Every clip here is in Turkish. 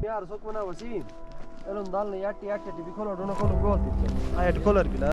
यार sok mana wasi elon dal ne yatti yatti bi kholo dono kholo go ay at color bila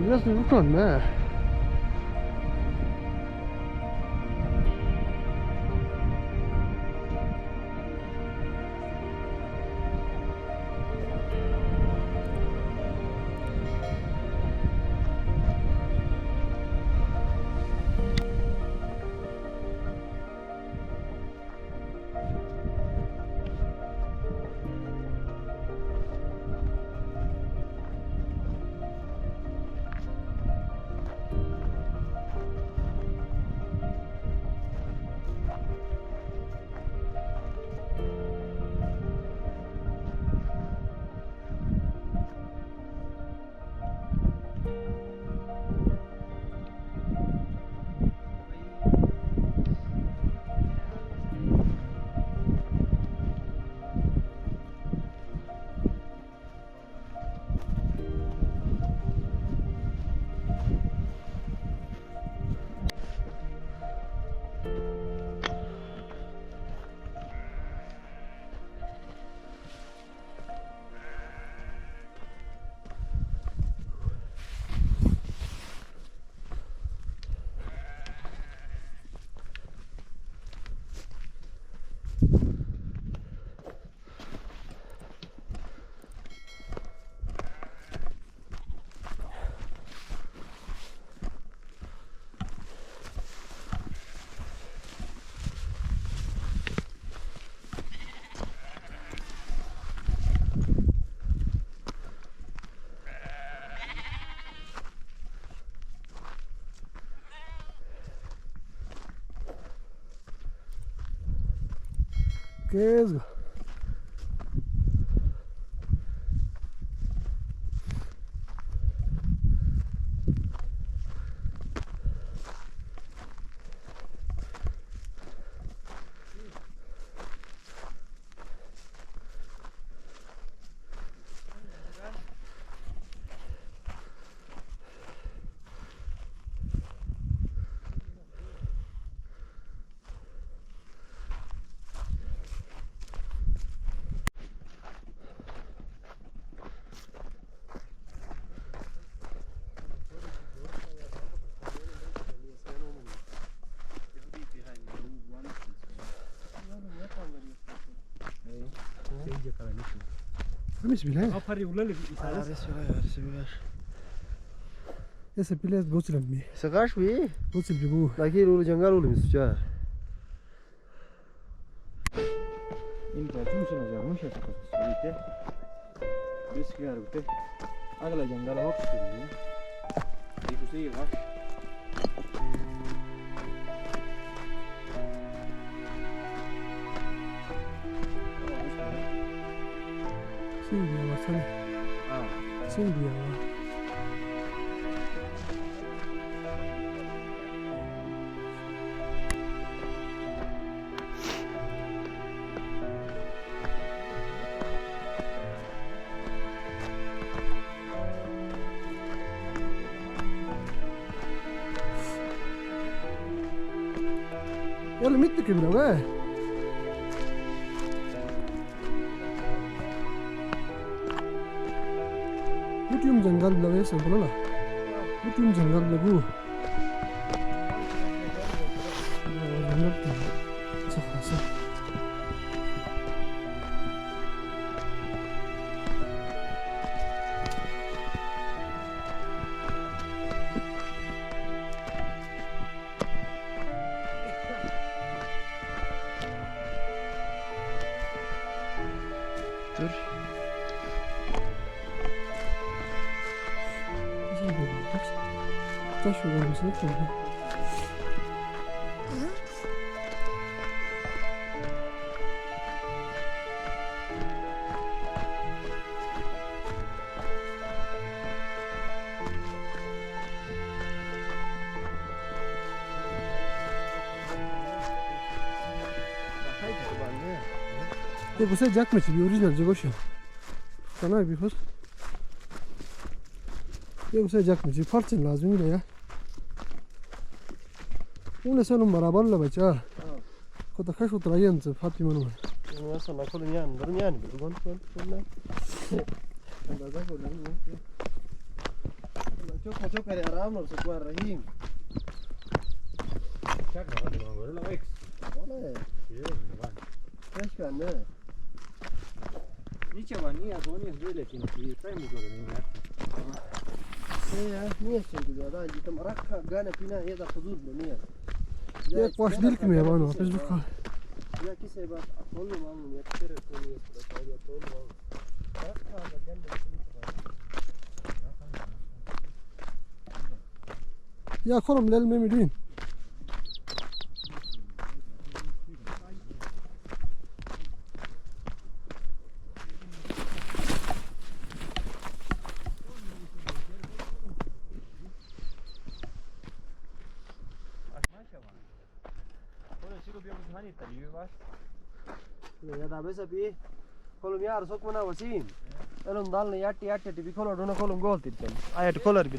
Biraz uygun ne? Kes go. Amis bilang. Apari ulale isalas. Ese piles gochilam mi. Sakash bi. Gochil bibu. Lagi ulu janggal ulu misja. Inka chumsuna ja musha sakas solite. Riski harute. Agla jangala hok kiri. Iku sey gash. Sing dia wasan. Sing dia wa. Yalla mitti ki bilang eh. Mutim janggal lage सब बोला ना mutim janggal lagu जंगल तो अच्छा खासा Dur. Taş uğramasını koydu. Bu sıcak mı? Bir orijinal cıgoş ya. Sana bir hoş. Bu sıcak mı? Parçın lazım bile ya. Onu sen beraberle baca. Kota kaç oturayım sen Fatima Hanım. Onu sana kolun yan, durun yan. Gon. Andaza kolun. Çok kare aram olsun kuar rahim. Chakra hadi bana böyle la ex. Olay. Kaç kan ne? Niçe var niye azoni böyle kinti tay mı görün ya. Ya, niye şimdi ya? Daha cidden rakka gane pina ya da huzur mu niye? Ya baş değil ki mi ya bana? Biz bu kadar. Ya kise bak akıllı mamnun ya kere konu ya da sayı akıllı mamnun. Rakka da kendi Ya kolum lel mi diyeyim? Ya da besa pi kolum yar sok mana wasim. Elon dal ne yatti bikolo dona kolum gol tippen. Ayat kolar bila